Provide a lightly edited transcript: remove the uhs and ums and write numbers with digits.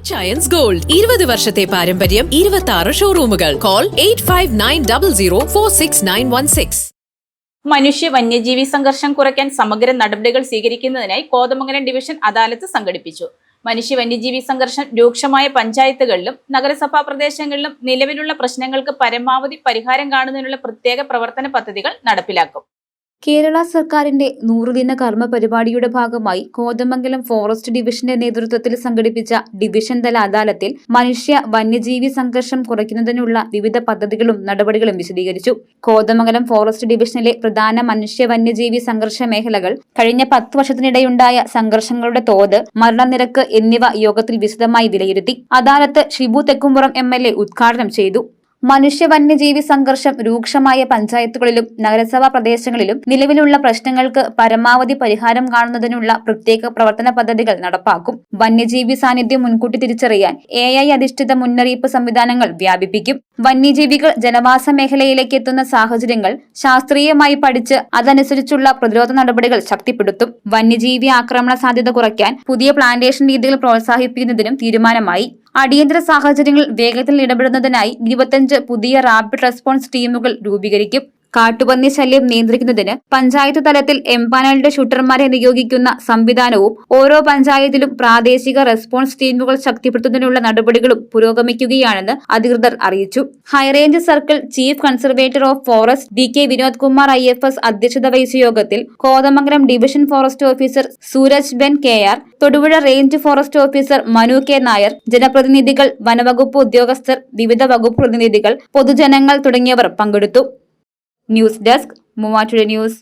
ചയൻസ് gold 20 വർഷത്തെ പാരമ്പര്യം 26 ഷോറൂമുകൾ. Call 8590046916. മനുഷ്യ വന്യജീവി സംഘർഷം കുറയ്ക്കാൻ സമഗ്ര നടപടികൾ സ്വീകരിക്കുന്നതിനായി കോതമംഗലം ഡിവിഷൻ അദാലത്ത് സംഘടിപ്പിച്ചു. മനുഷ്യ വന്യജീവി സംഘർഷം രൂക്ഷമായ പഞ്ചായത്തുകളിലും നഗരസഭാ പ്രദേശങ്ങളിലും നിലവിലുള്ള പ്രശ്നങ്ങൾക്ക് പരമാവധി പരിഹാരം കാണുന്നതിനുള്ള പ്രത്യേക പ്രവർത്തന പദ്ധതികൾ നടപ്പിലാക്കും. കേരള സർക്കാരിന്റെ 100 ദിന കർമ്മ പരിപാടിയുടെ ഭാഗമായി കോതമംഗലം ഫോറസ്റ്റ് ഡിവിഷന്റെ നേതൃത്വത്തിൽ സംഘടിപ്പിച്ച ഡിവിഷൻ തല അദാലത്തിൽ മനുഷ്യ വന്യജീവി സംഘർഷം കുറയ്ക്കുന്നതിനുള്ള വിവിധ പദ്ധതികളും നടപടികളും വിശദീകരിച്ചു. കോതമംഗലം ഫോറസ്റ്റ് ഡിവിഷനിലെ പ്രധാന മനുഷ്യ വന്യജീവി സംഘർഷ മേഖലകൾ, കഴിഞ്ഞ 10 വർഷത്തിനിടെയുണ്ടായ സംഘർഷങ്ങളുടെ തോത്, മരണനിരക്ക് എന്നിവ യോഗത്തിൽ വിശദമായി വിലയിരുത്തി. അദാലത്ത് ഷിബു തെക്കുംപുറം MLA ഉദ്ഘാടനം ചെയ്തു. മനുഷ്യ വന്യജീവി സംഘർഷം രൂക്ഷമായ പഞ്ചായത്തുകളിലും നഗരസഭാ പ്രദേശങ്ങളിലും നിലവിലുള്ള പ്രശ്നങ്ങൾക്ക് പരമാവധി പരിഹാരം കാണുന്നതിനുള്ള പ്രത്യേക പ്രവർത്തന പദ്ധതികൾ നടപ്പാക്കും. വന്യജീവി സാന്നിധ്യം മുൻകൂട്ടി തിരിച്ചറിയാൻ AI അധിഷ്ഠിത മുന്നറിയിപ്പ് സംവിധാനങ്ങൾ വ്യാപിപ്പിക്കും. വന്യജീവികൾ ജനവാസ മേഖലയിലേക്ക് എത്തുന്ന സാഹചര്യങ്ങൾ ശാസ്ത്രീയമായി പഠിച്ച് അതനുസരിച്ചുള്ള പ്രതിരോധ നടപടികൾ ശക്തിപ്പെടുത്തും. വന്യജീവി ആക്രമണ സാധ്യത കുറയ്ക്കാൻ പുതിയ പ്ലാന്റേഷൻ രീതികൾ പ്രോത്സാഹിപ്പിക്കുന്നതിനും തീരുമാനമായി. അടിയന്തര സാഹചര്യങ്ങളിൽ വേഗത്തിൽ ഇടപെടുന്നതിനായി 25 പുതിയ റാപ്പിഡ് റെസ്പോൺസ് ടീമുകൾ രൂപീകരിക്കും. കാട്ടുപന്നി ശല്യം നിയന്ത്രിക്കുന്നതിന് പഞ്ചായത്ത് തലത്തിൽ എംപാനൽഡ് ഷൂട്ടർമാരെ നിയോഗിക്കുന്ന സംവിധാനവും ഓരോ പഞ്ചായത്തിലും പ്രാദേശിക റെസ്പോൺസ് ടീമുകൾ ശക്തിപ്പെടുത്തുന്നതിനുള്ള നടപടികളും പുരോഗമിക്കുകയാണെന്ന് അധികൃതർ അറിയിച്ചു. High Range circle chief conservator of forest DK Vinod Kumar IFS അധ്യക്ഷത വഹിച്ച യോഗത്തിൽ Kothamangalam division forest officer Sooraj Ben KR, Thodupuzha range forest officer Manu K Nair, ജനപ്രതിനിധികൾ, വനവകുപ്പ് ഉദ്യോഗസ്ഥർ, വിവിധ വകുപ്പ് പ്രതിനിധികൾ, പൊതുജനങ്ങൾ തുടങ്ങിയവർ പങ്കെടുത്തു. News desk Muvattupuzha news.